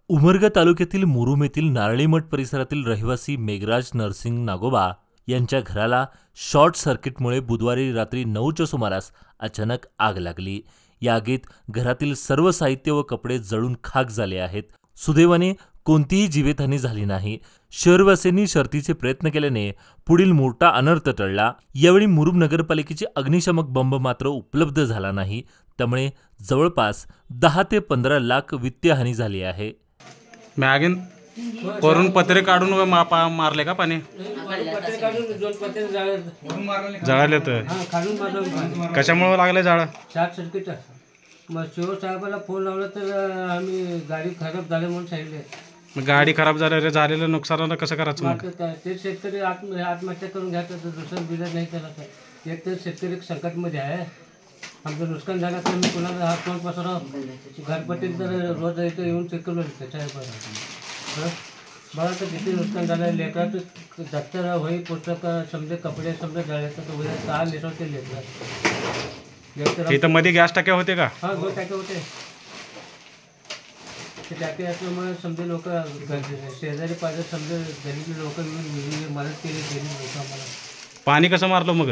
उमरगा तालुक्यातील मुरुम येथील नारळीमठ परिसरातील रहिवासी मेघराज नरसिंग नागोबा यांच्या घराला शॉर्ट सर्किटमुळे बुधवारी रात्री 9च्या सुमारास अचानक आग लागली। या आगीत घरातील सर्व साहित्य व कपडे जळून खाक झाले आहेत। सुदैवाने कोणतीही जीवितहानी झाली नाही। शहरवासियांनी शर्थीचे प्रयत्न केल्याने पुढील मोठा अनर्थ टळला। यावेळी मुरुम नगरपालिकेची अग्निशमक बंब मात्र उपलब्ध झाला नाही, त्यामुळे जवळपास 10 ते 15 लाख वित्तीय हानी झाली आहे। मॅगिन करून पत्रे काढून मारले का पाणी जळाले तर कशामुळे लागले जाळ? Short circuit. मग शिव साहेबाला फोन लावला तर आम्ही गाडी खराब झाली म्हणून सांगितले। गाडी खराब झालेलं नुकसान कसं करायचं मग? ते शेतकरी आत्महत्या करून घ्यायचं तर दुसरं बिल नाही त्याला। एक तर शेतकरी संकटमध्ये आहे, आमचं नुकसान झालं तर मी कुणाला हात तोंड पसरव घरपट्टीत तर रोज इथं येऊन चेक करून त्याच्या बघा तर किती नुकसान झालं। लेकराचं दप्तर वही पुस्तक समजे कपडे समजा जळायचं तर उद्या 6 लेकरं लेकरं इथं मध्ये गॅस टाक्या होते का? हां, 2 टाके होते। ते टाके असल्यामुळे समजे लोक शेजारी पाहिजे समजे गरीब लोक मिळून मदत केली लोक आम्हाला। पाणी कसं मारलं मग?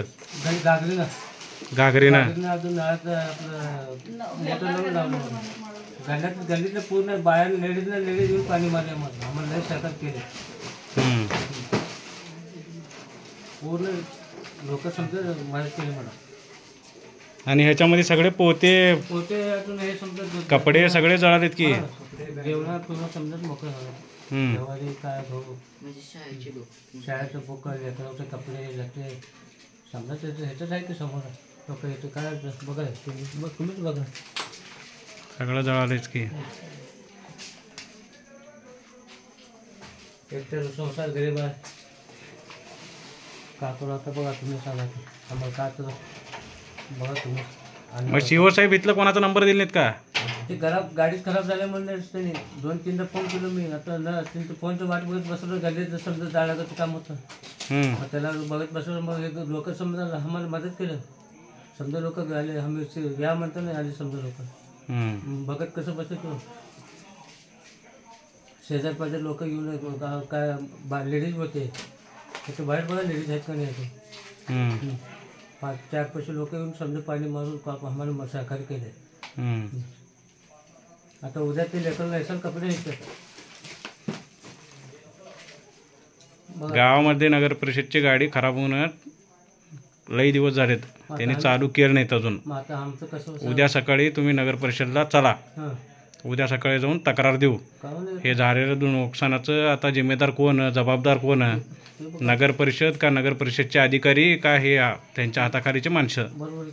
घागरीनं अजून नळाचं आपलं मोटर लावून लावलं। गल्लीतलं पूर्ण बाहेर लेडीज येऊन पाणी मारले आम्हाला लई सहकार्य केले। पूर्ण लोक समजा मदत केली मला। आणि ह्याच्यामध्ये सगळे पोते अजून हे समजा कपडे सगळे जळालेत की? जेवणात पूर्ण समजत मोकळं झालं। जेवारी काय भाऊ शाळेचं बुक लेकरांचे कपडे लटे समजा ह्याच्याच आहे की समोर लोक येतं काय बघा तुम्हीच बघा सगळं जळालेच की। एक तर संसार गरीब आहे, का करू आता बघा तुम्ही सांगा आम्हाला काय तर बघा तुम्ही। मग शिवसाहेब इथलं कोणाचा नंबर दिले नाहीत का? ते गाडीच खराब झाल्या म्हणले त्यांनी 2-3दा फोन केलो मी। आता न त्यांचं फोनचं वाट बघत बसलो, गल्लीत समजा जाळाचं काम होतं मग त्याला बघत बसलो। मग लोक समजा आम्हाला मदत केलं समजा लोक आले, आम्ही या म्हणता नाही आले समजा लोक बघत कसं बसतो। शेजार पाजार लोक येऊन काय लेडीज होते त्याच्या बाहेर बघा लेडीज आहेत का नाही ते 5-4 पैसे लोक येऊन समजा पाणी मारून आम्हाला सहकार्य केले। आता उद्या ते लेकरला असेल कपडे येतात। गावामध्ये नगर परिषदची गाडी खराब होऊन लई दिवस झालेत, त्यांनी चालू केलं नाहीत अजून। आता आमचं कसं उद्या सकाळी तुम्ही नगर परिषदला चला, उद्या सकाळी जाऊन तक्रार देऊ। हे झालेलं नुकसानाचं आता जिम्मेदार कोण, जबाबदार कोण? नगर परिषद का नगर परिषदचे अधिकारी का हे त्यांच्या हाताखालीचे माणसं? बरोबर।